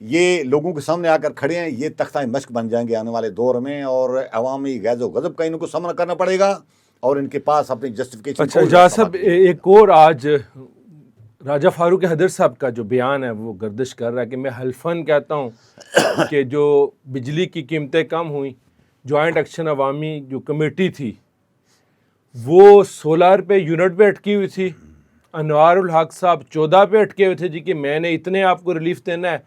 یہ لوگوں کے سامنے آ کر کھڑے ہیں، یہ تختہ مشق بن جائیں گے آنے والے دور میں، اور عوامی غیظ و غضب کا ان کو سامنا کرنا پڑے گا، اور ان کے پاس اپنی جسٹیفیکیشن۔ اچھا اجاز صاحب، ایک اور آج راجہ فاروق حیدر صاحب کا جو بیان ہے وہ گردش کر رہا ہے کہ میں حلفاً کہتا ہوں کہ جو بجلی کی قیمتیں کم ہوئیں، جوائنٹ ایکشن عوامی جو کمیٹی تھی وہ 16 روپے یونٹ پہ اٹکی ہوئی تھی، انوار الحق صاحب 14 پہ اٹکے ہوئے تھے جی کہ میں نے اتنے آپ کو ریلیف دینا ہے۔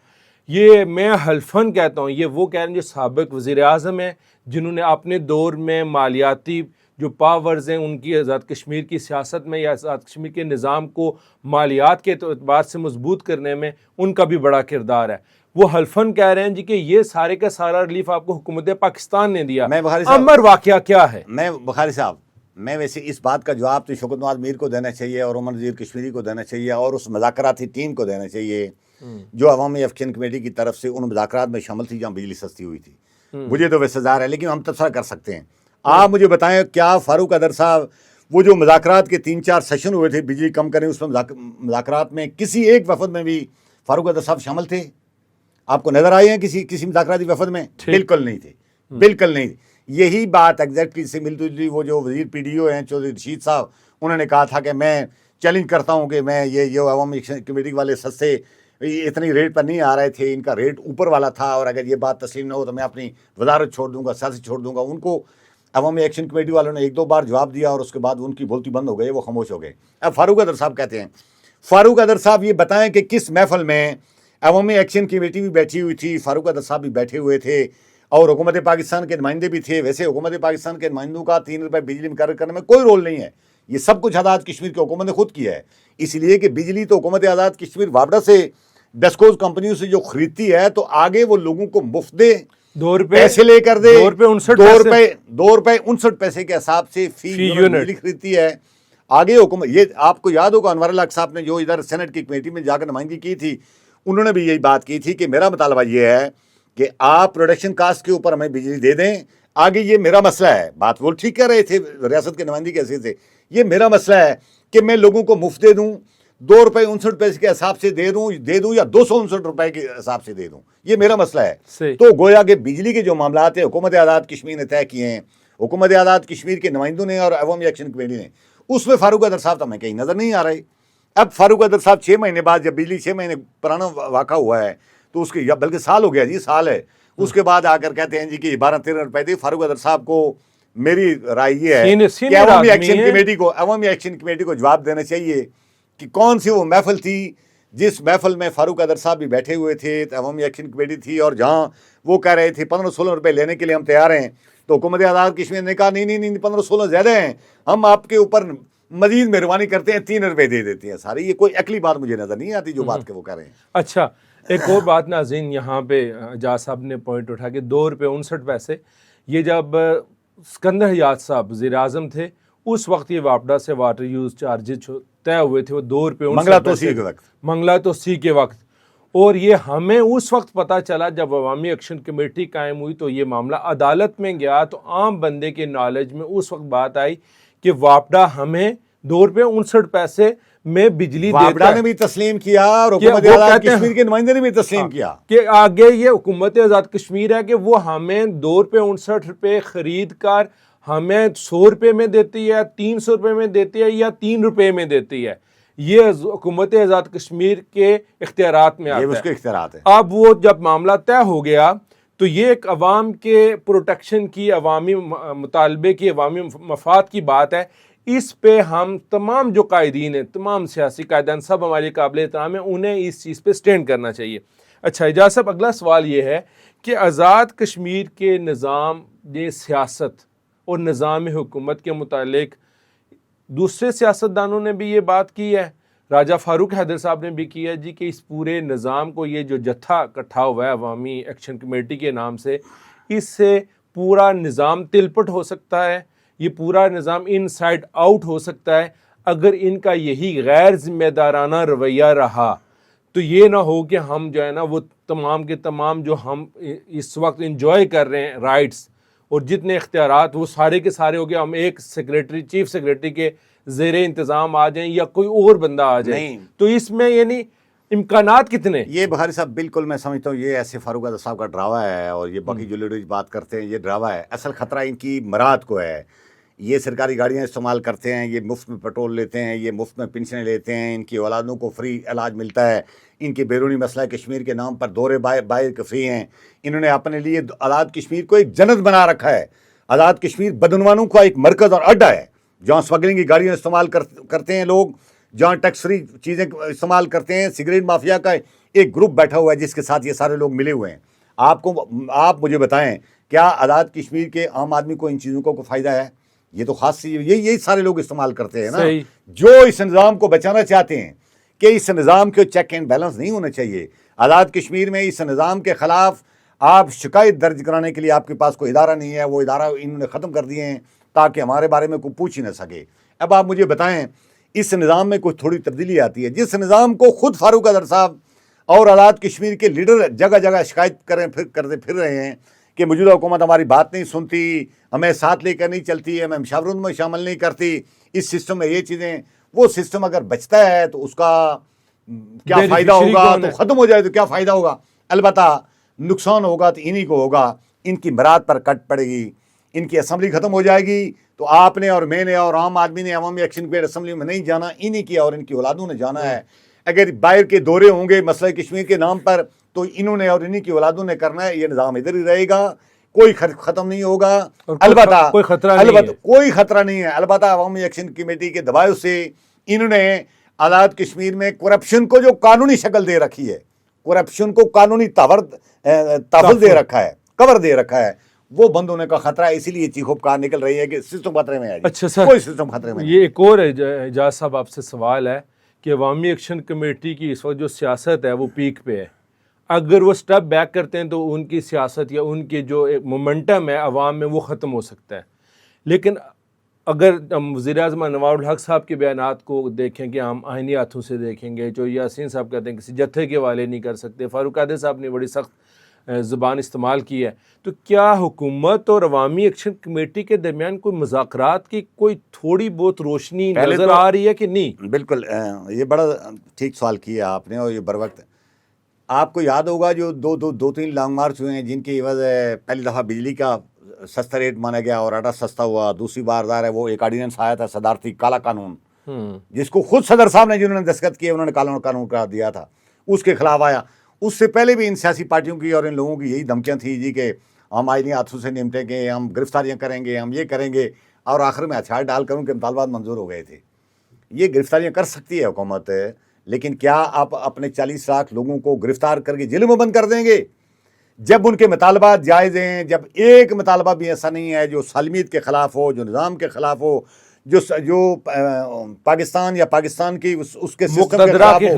یہ میں حلفاً کہتا ہوں، یہ وہ کہہ رہے ہیں جو سابق وزیر اعظم ہیں، جنہوں نے اپنے دور میں مالیاتی جو پاورز ہیں ان کی آزاد کشمیر کی سیاست میں یا آزاد کشمیر کے نظام کو مالیات کے اعتبار سے مضبوط کرنے میں ان کا بھی بڑا کردار ہے۔ وہ حلفاً کہہ رہے ہیں جی کہ یہ سارے کا سارا ریلیف آپ کو حکومت پاکستان نے دیا۔ امر واقعہ کیا ہے؟ میں بخاری صاحب، میں ویسے اس بات کا جواب تو شوکت نواز میر کو دینا چاہیے اور عمر نذیر کشمیری کو دینا چاہیے اور اس مذاکراتی ٹیم کو دینا چاہیے جو عوامی ایکشن کمیٹی کی طرف سے ان مذاکرات میں شامل تھی جہاں بجلی سستی ہوئی تھی۔ مجھے تو ویسے ظاہر ہے، لیکن ہم تبصرہ کر سکتے ہیں۔ آپ مجھے بتائیں، کیا فاروق حیدر صاحب وہ جو مذاکرات کے 3-4 سیشن ہوئے تھے بجلی کم کریں، اس میں مذاکرات میں کسی ایک وفد میں بھی فاروق حیدر صاحب شامل تھے؟ آپ کو نظر آئے ہیں کسی مذاکراتی وفد میں؟ بالکل نہیں تھے، بالکل نہیں۔ یہی بات ایگزیکٹلی سے ملتی جلتی وہ جو وزیر پی ڈی او ہیں چودھری رشید صاحب، انہوں نے کہا تھا کہ میں چیلنج کرتا ہوں کہ میں یہ عوامی ایکشن کمیٹی والے سستے اتنی ریٹ پر نہیں آ رہے تھے، ان کا ریٹ اوپر والا تھا، اور اگر یہ بات تسلیم نہ ہو تو میں اپنی وزارت چھوڑ دوں گا، سیاست چھوڑ دوں گا۔ ان کو عوامی ایکشن کمیٹی والوں نے 1-2 بار جواب دیا اور اس کے بعد ان کی بولتی بند ہو گئی، وہ خاموش ہو گئے۔ اب فاروق حیدر صاحب کہتے ہیں، فاروق حیدر صاحب یہ بتائیں کہ کس محفل میں عوامی ایکشن کمیٹی بھی بیٹھی ہوئی تھی، فاروق حیدر صاحب بھی بیٹھے ہوئے تھے اور حکومت پاکستان کے نمائندے بھی تھے۔ ویسے حکومت پاکستان کے نمائندوں کا 3 روپے بجلی مقرر کرنے میں کوئی رول نہیں ہے، یہ سب کچھ آزاد کشمیر کی حکومت نے خود کیا ہے، اس لیے کہ بجلی تو حکومت آزاد کشمیر وابڈا سے ڈسکوز کمپنیوں سے جو خریدتی ہے تو آگے وہ لوگوں کو مفت دے، 2 روپے پیسے لے کر دے، 2 روپے 59 پیسے کے حساب سے فی یونٹ بجلی خریدتی ہے۔ آگے حکومت، یہ آپ کو یاد ہوگا انوار الحق صاحب نے جو ادھر سینٹ کی کمیٹی میں جا کر نمائندگی کی تھی، انہوں نے بھی یہی بات کی تھی کہ میرا مطالبہ یہ ہے کہ آپ پروڈکشن کاسٹ کے اوپر ہمیں بجلی دے دیں، آگے یہ میرا مسئلہ ہے۔ بات وہ ٹھیک کہہ رہے تھے ریاست کے نمائندگی کے حیثیت سے، یہ میرا مسئلہ ہے کہ میں لوگوں کو مفت دے دوں، 2 روپے 59 پیسے کے حساب سے دے دوں یا 259 روپے کے حساب سے دے دوں، یہ میرا مسئلہ ہے۔ تو گویا کہ بجلی کے جو معاملات ہیں حکومت آزاد کشمیر نے طے کیے ہیں، حکومت آزاد کشمیر کے نمائندوں نے اور عوامی ایکشن کمیٹی نے، اس میں فاروق حیدر صاحب تو ہمیں کہیں نظر نہیں آ رہے۔ اب فاروق حیدر صاحب 6 مہینے بعد، جب بجلی 6 مہینے پرانا واقعہ ہوا ہے تو اس کے، یا بلکہ سال ہو گیا جی، سال ہے، اس کے بعد آ کر کہتے ہیں جی کہ 12-13 روپے دے۔ فاروق حیدر صاحب کو میری رائے یہ ہے کہ عوامی ایکشن کمیٹی کو جواب دینا چاہیے کہ کون سی وہ محفل تھی جس محفل میں فاروق حیدر صاحب بھی بیٹھے ہوئے تھے، عوامی ایکشن کمیٹی تھی، اور جہاں وہ کہہ رہے تھے 15-16 روپے لینے کے لیے ہم تیار ہیں، تو حکومت آزاد کشمیر نے کہا نہیں 15-16 زیادہ ہیں، ہم آپ کے اوپر مزید مہربانی کرتے ہیں، 3 روپے دے دیتے ہیں سارے۔ یہ کوئی عقلی بات مجھے نظر نہیں آتی جو بات کہ وہ کہہ رہے ہیں۔ اچھا، ایک اور بات ناظرین، یہاں پہ اجاز صاحب نے پوائنٹ اٹھا کہ 2 روپے 59 پیسے، یہ جب سکندر حیات صاحب وزیر اعظم تھے اس وقت یہ واپڈا سے واٹر یوز چارجز طے ہوئے تھے، وہ 2 روپے 59 پیسے منگلا توسیع کے وقت، اور یہ ہمیں اس وقت پتہ چلا جب عوامی ایکشن کمیٹی قائم ہوئی تو یہ معاملہ عدالت میں گیا، تو عام بندے کے نالج میں اس وقت بات آئی کہ واپڈا ہمیں 2 روپے 59 پیسے میں بجلی دیتا ہے۔ واپڈا نے بھی تسلیم کیا اور حکومت آزاد کشمیر کے نمائندے نے بھی تسلیم کیا کہ آگے یہ حکومت آزاد کشمیر ہے کہ وہ ہمیں 2 روپے 59 روپے خرید کر ہمیں 100 روپے میں دیتی ہے، 300 روپے میں دیتی ہے یا 3 روپے میں دیتی ہے۔ یہ حکومت آزاد کشمیر کے اختیارات میں آتا ہے، یہ اس کے اختیارات ہے۔ اب وہ جب معاملہ طے ہو گیا تو یہ ایک عوام کے پروٹیکشن کی، عوامی مطالبے کی، عوامی مفاد کی بات ہے۔ اس پہ ہم تمام جو قائدین ہیں، تمام سیاسی قائدین، سب ہمارے قابل احترام ہیں، انہیں اس چیز پہ سٹینڈ کرنا چاہیے۔ اچھا اجاز صاحب، اگلا سوال یہ ہے کہ آزاد کشمیر کے نظام، یہ سیاست اور نظام حکومت کے متعلق دوسرے سیاستدانوں نے بھی یہ بات کی ہے، راجہ فاروق حیدر صاحب نے بھی کی ہے جی کہ اس پورے نظام کو، یہ جو جتھا اکٹھا ہوا ہے عوامی ایکشن کمیٹی کے نام سے، اس سے پورا نظام تلپٹ ہو سکتا ہے، یہ پورا نظام ان سائڈ آؤٹ ہو سکتا ہے اگر ان کا یہی غیر ذمہ دارانہ رویہ رہا۔ تو یہ نہ ہو کہ ہم جو ہے نا وہ تمام کے تمام جو ہم اس وقت انجوائے کر رہے ہیں رائٹس اور جتنے اختیارات، وہ سارے کے سارے ہو گئے، ہم ایک سیکریٹری، چیف سیکریٹری کے زیر انتظام آ جائیں یا کوئی اور بندہ آ جائے۔ تو اس میں یعنی امکانات کتنے؟ یہ بخاری صاحب بالکل میں سمجھتا ہوں یہ ایسے فاروق اعظم صاحب کا ڈراوا ہے، اور یہ باقی جو لیڈرز بات کرتے ہیں یہ ڈراوا ہے. اصل خطرہ ان کی مراد کو ہے. یہ سرکاری گاڑیاں استعمال کرتے ہیں، یہ مفت میں پیٹرول لیتے ہیں، یہ مفت میں پنشنیں لیتے ہیں، ان کی اولادوں کو فری علاج ملتا ہے، ان کے بیرونی مسئلہ کشمیر کے نام پر دورے باہر کے فری ہیں. انہوں نے اپنے لیے آزاد کشمیر کو ایک جنت بنا رکھا ہے. آزاد کشمیر بدعنوانوں کا ایک مرکز اور اڈا ہے، جہاں اسمگلنگ کی گاڑیاں استعمال کرتے ہیں لوگ، جہاں ٹیکس فری چیزیں استعمال کرتے ہیں. سگریٹ مافیا کا ایک گروپ بیٹھا ہوا ہے جس کے ساتھ یہ سارے لوگ ملے ہوئے ہیں. آپ مجھے بتائیں کیا آزاد کشمیر کے عام آدمی کو ان چیزوں کو فائدہ ہے؟ یہ تو خاص یہی سارے لوگ استعمال کرتے ہیں نا، جو اس نظام کو بچانا چاہتے ہیں کہ اس نظام کے چیک اینڈ بیلنس نہیں ہونا چاہیے. آزاد کشمیر میں اس نظام کے خلاف آپ شکایت درج کرانے کے لیے آپ کے پاس کوئی ادارہ نہیں ہے، وہ ادارہ انہوں نے ختم کر دیے ہیں تاکہ ہمارے بارے میں کوئی پوچھ ہی نہ سکے. اب آپ مجھے بتائیں اس نظام میں کوئی تھوڑی تبدیلی آتی ہے؟ جس نظام کو خود فاروق اعظم صاحب اور آزاد کشمیر کے لیڈر جگہ جگہ شکایت کرتے پھر رہے ہیں کہ موجودہ حکومت ہماری بات نہیں سنتی، ہمیں ساتھ لے کر نہیں چلتی، ہمیں مشاورت میں شامل نہیں کرتی، اس سسٹم میں یہ چیزیں. وہ سسٹم اگر بچتا ہے تو اس کا کیا فائدہ ہوگا؟ تو ختم ہو جائے تو کیا فائدہ ہوگا؟ البتہ نقصان ہوگا تو انہی کو ہوگا. ان کی مراد پر کٹ پڑے گی، ان کی اسمبلی ختم ہو جائے گی تو آپ نے اور میں نے اور عام آدمی نے عوامی ایکشن کمیٹی اسمبلی میں نہیں جانا، انہی کی اور ان کی اولادوں نے جانا ہے. اگر باہر کے دورے ہوں گے مسئلہ کشمیر کے نام پر تو انہوں نے اور انہی کی اولادوں نے کرنا ہے. یہ نظام ادھر ہی رہے گا، کوئی ختم نہیں ہوگا. البتہ کوئی خطرہ نہیں ہے. البتہ عوامی ایکشن کمیٹی کے دباؤ سے انہوں نے آزاد کشمیر میں کرپشن کو جو قانونی شکل دے رکھی ہے، کرپشن کو قانونی تحفظ دے رکھا ہے، کور دے رکھا ہے، وہ بند ہونے کا خطرہ ہے. اسی لیے چیخ پکار نکل رہی ہے کہ سسٹم خطرے میں ہے. اچھا سر، کوئی سسٹم خطرے میں یہ ایک اور اعجاز صاحب آپ سے سوال ہے کہ عوامی ایکشن کمیٹی کی اس وقت جو سیاست ہے وہ پیک پہ ہے. اگر وہ سٹیپ بیک کرتے ہیں تو ان کی سیاست یا ان کی جو مومنٹم ہے عوام میں وہ ختم ہو سکتا ہے. لیکن اگر ہم وزیر اعظم انوار الحق صاحب کے بیانات کو دیکھیں کہ ہم آئینی ہاتھوں سے دیکھیں گے، جو یاسین صاحب کہتے ہیں کسی جتھے کے والے نہیں کر سکتے، فاروق اعظم صاحب نے بڑی سخت زبان استعمال کی ہے، تو کیا حکومت اور عوامی ایکشن کمیٹی کے درمیان کوئی مذاکرات کی کوئی تھوڑی بہت روشنی نظر آ رہی ہے کہ نہیں؟ بالکل، یہ بڑا ٹھیک سوال کیا آپ نے، اور یہ بر وقت. آپ کو یاد ہوگا جو دو تین لانگ مارچ ہوئے ہیں جن کی عوض پہلی دفعہ بجلی کا سستا ریٹ مانا گیا اور آٹا سستا ہوا. دوسری بار ظاہر ہے وہ ایک آرڈیننس آیا تھا صدارتی کالا قانون، جس کو خود صدر صاحب نے جنہوں نے دستخط کیے انہوں نے کالا قانون قرار دیا تھا، اس کے خلاف آیا. اس سے پہلے بھی ان سیاسی پارٹیوں کی اور ان لوگوں کی یہی دھمکیاں تھیں جی کہ ہم آئینی ہاتھوں سے نمٹیں گے، ہم گرفتاریاں کریں گے، ہم یہ کریں گے، اور آخر میں ہتھیار ڈال کر ان کے مطالبات منظور ہو گئے تھے. یہ گرفتاریاں کر سکتی ہے حکومت، لیکن کیا آپ اپنے 40 لاکھ لوگوں کو گرفتار کر کے جیل میں بند کر دیں گے؟ جب ان کے مطالبات جائز ہیں، جب ایک مطالبہ بھی ایسا نہیں ہے جو سالمیت کے خلاف ہو، جو نظام کے خلاف ہو، جو پاکستان یا پاکستان کی اس کے مقتدرہ کے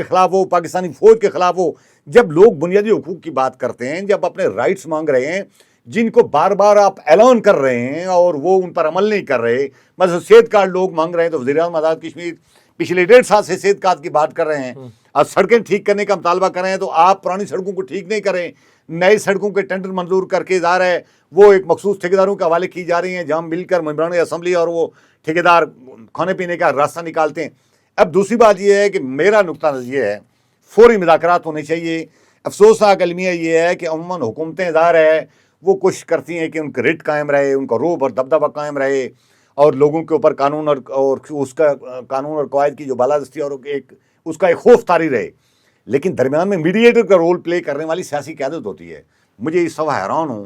خلاف ہو، پاکستانی فوج کے خلاف ہو. جب لوگ بنیادی حقوق کی بات کرتے ہیں، جب اپنے رائٹس مانگ رہے ہیں جن کو بار بار آپ اعلان کر رہے ہیں اور وہ ان پر عمل نہیں کر رہے، مثلا صحت کارڈ لوگ مانگ رہے ہیں تو وزیر اعظم آزاد کشمیر پچھلے 1.5 سال سے صحت کارڈ کی بات کر رہے ہیں، اور سڑکیں ٹھیک کرنے کا مطالبہ کر رہے ہیں تو آپ پرانی سڑکوں کو ٹھیک نہیں کریں. نئی سڑکوں کے ٹینڈر منظور کر کے ظاہر ہے وہ ایک مخصوص ٹھیکیداروں کے حوالے کی جا رہی ہیں جہاں مل کر ممبران اسمبلی اور وہ ٹھیکیدار کھانے پینے کا راستہ نکالتے ہیں. اب دوسری بات یہ ہے کہ میرا نقطہ نظر یہ ہے فوری مذاکرات ہونے چاہیے. افسوسناک المیہ یہ ہے کہ عموماً حکومتیں ظاہر ہے وہ کوشش کرتی ہیں کہ ان کا ریٹ قائم رہے، ان کا روب اور دبدبہ قائم رہے، اور لوگوں کے اوپر قانون اور اس کا قانون اور قواعد کی جو بالادستی اور اس کا ایک خوف طاری رہے. لیکن درمیان میں میڈیٹر کا رول پلے کرنے والی سیاسی قیادت ہوتی ہے. مجھے اس سوا حیران ہوں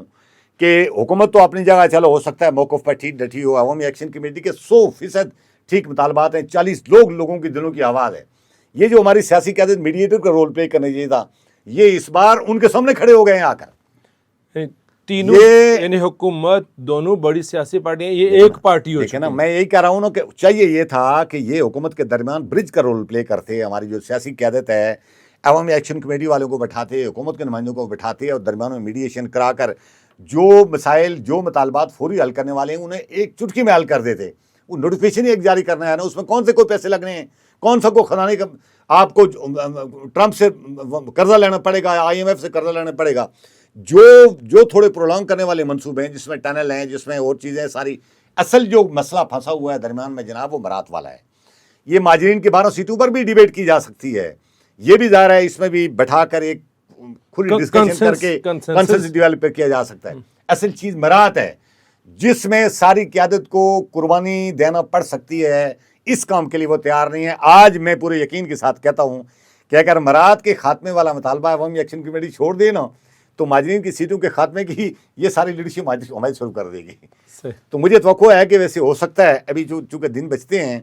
کہ حکومت تو اپنی جگہ چلو ہو سکتا ہے موقف پر ٹھیک ڈٹی ہو، عوامی ایکشن کمیٹی کے 100% ٹھیک مطالبات ہیں، 40 لوگوں کی دلوں کی آواز ہے. یہ جو ہماری سیاسی قیادت میڈیٹر کا رول پلے کرنے چاہیے تھا، یہ اس بار ان کے سامنے کھڑے ہو گئے ہیں آ کر. تینوں یعنی حکومت دونوں بڑی سیاسی پارٹیاں یہ ایک پارٹی ہو چکی ہے نا. میں یہی کہہ رہا ہوں نا کہ چاہیے یہ تھا کہ یہ حکومت کے درمیان برج کا رول پلے کرتے. ہماری جو سیاسی قیادت ہے عوامی ایکشن کمیٹی والوں کو بٹھاتے، حکومت کے نمائندوں کو بٹھاتے اور درمیان میں میڈیشن کرا کر جو مسائل جو مطالبات فوری حل کرنے والے ہیں انہیں ایک چٹکی میں حل کر دیتے. وہ نوٹیفیکیشن ہی ایک جاری کرنا ہے نا، اس میں کون سے کوئی پیسے لگنے ہیں، کون سا کو خزانے کا آپ کو ٹرمپ سے قرضہ لینا پڑے گا، IMF سے قرضہ لینا پڑے گا. جو تھوڑے پرولونگ کرنے والے منصوبے ہیں جس میں ٹنل ہیں، جس میں اور چیزیں ساری، اصل جو مسئلہ پھنسا ہوا ہے درمیان میں جناب وہ مرات والا ہے. یہ مہاجرین کی 12 سیٹوں پر بھی ڈیبیٹ کی جا سکتی ہے. یہ بھی ظاہر ہے اس میں بھی بیٹھا کر ایک کھلی ڈسکشن کر کے کنسنسس ڈیولپ کیا جا سکتا ہے. اصل چیز مرات ہے جس میں ساری قیادت کو قربانی دینا پڑ سکتی ہے، اس کام کے لیے وہ تیار نہیں ہے. آج میں پورے یقین کے ساتھ کہتا ہوں کہ اگر مرات کے خاتمے والا مطالبہ عوامی ایکشن کمیٹی چھوڑ دے نا تو ماجرین کی سیٹوں کے خاتمے کی یہ ساری لیڈرشپ حمایت شروع کر دے گی. تو مجھے توقع ہے کہ ویسے ہو سکتا ہے، ابھی چونکہ دن بچتے ہیں،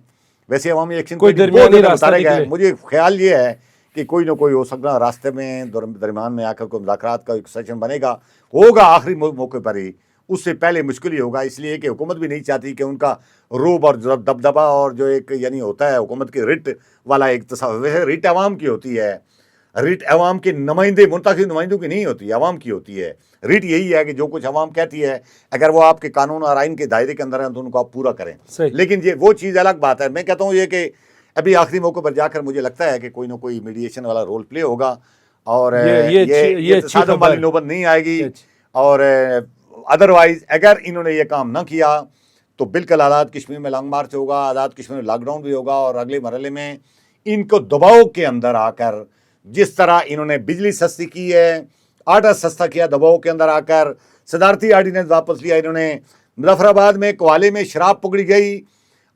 ویسے عوامی ایکشن کمیٹی مجھے خیال یہ ہے کہ کوئی نہ کوئی ہو سکتا راستے میں درمیان میں آ کر کوئی مذاکرات کا ایک سیشن بنے گا، ہوگا آخری موقع پر ہی. اس سے پہلے مشکل ہی ہوگا، اس لیے کہ حکومت بھی نہیں چاہتی کہ ان کا روب اور دبدبا اور جو ایک یعنی ہوتا ہے حکومت کی ریٹ والا ایک تصور، ریٹ عوام کی ہوتی ہے، ریٹ عوام کے نمائندے منتخب نمائندوں کی نہیں ہوتی، عوام کی ہوتی ہے. ریٹ یہی ہے کہ جو کچھ عوام کہتی ہے اگر وہ آپ کے قانون اور آئین کے دائرے کے اندر ہیں تو ان کو آپ پورا کریں. لیکن یہ وہ چیز الگ بات ہے. میں کہتا ہوں یہ کہ ابھی آخری موقع پر جا کر مجھے لگتا ہے کہ کوئی نہ کوئی میڈیشن والا رول پلے ہوگا اور یہ تصادم والی نوبت نہیں آئے گی. اور ادروائز اگر انہوں نے یہ کام نہ کیا تو بالکل آزاد کشمیر میں لانگ مارچ ہوگا، آزاد کشمیر میں لاک ڈاؤن بھی ہوگا، اور اگلے مرحلے میں ان کو دباؤ کے اندر آ کر جس طرح انہوں نے بجلی سستی کی ہے، آٹا سستا کیا، دباؤ کے اندر آ کر صدارتی آرڈیننس واپس لیا انہوں نے. مظفر آباد میں کوالے میں شراب پکڑی گئی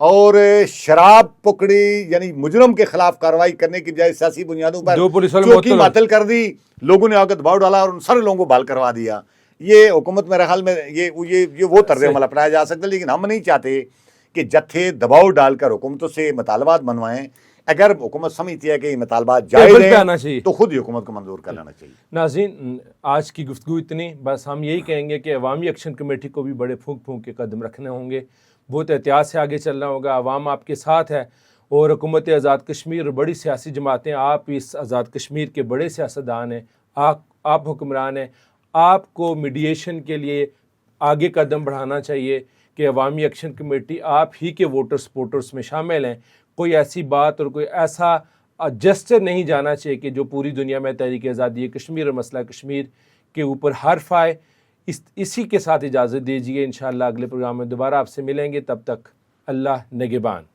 اور شراب پکڑی یعنی مجرم کے خلاف کارروائی کرنے کی بجائے سیاسی بنیادوں پر چوکی معطل کر دی، لوگوں نے آ کر دباؤ ڈالا اور ان سارے لوگوں کو بحال کروا دیا. یہ حکومت میرے خیال میں یہ وہ طرز عمل اپنایا جا سکتا ہے، لیکن ہم نہیں چاہتے کہ جتھے دباؤ ڈال کر حکومتوں سے مطالبات منوائیں. اگر حکومت سمجھتی ہے کہ یہ مطالبات جائز ہیں تو خود ہی حکومت کو منظور کر لینا چاہیے. ناظرین، آج کی گفتگو اتنی، بس ہم یہی کہیں گے کہ عوامی ایکشن کمیٹی کو بھی بڑے پھونک پھونک کے قدم رکھنے ہوں گے، بہت احتیاط سے آگے چلنا ہوگا. عوام آپ کے ساتھ ہے اور حکومت آزاد کشمیر بڑی سیاسی جماعتیں، آپ اس آزاد کشمیر کے بڑے سیاستدان ہیں، آپ حکمران ہیں. آپ کو میڈیشن کے لیے آگے قدم بڑھانا چاہیے کہ عوامی ایکشن کمیٹی آپ ہی کے ووٹر سپورٹرز میں شامل ہیں. کوئی ایسی بات اور کوئی ایسا جسچر نہیں جانا چاہیے کہ جو پوری دنیا میں تحریک آزادی کشمیر اور مسئلہ کشمیر کے اوپر حرف آئے. اسی کے ساتھ اجازت دیجیے، انشاءاللہ اگلے پروگرام میں دوبارہ آپ سے ملیں گے. تب تک اللہ نگہبان.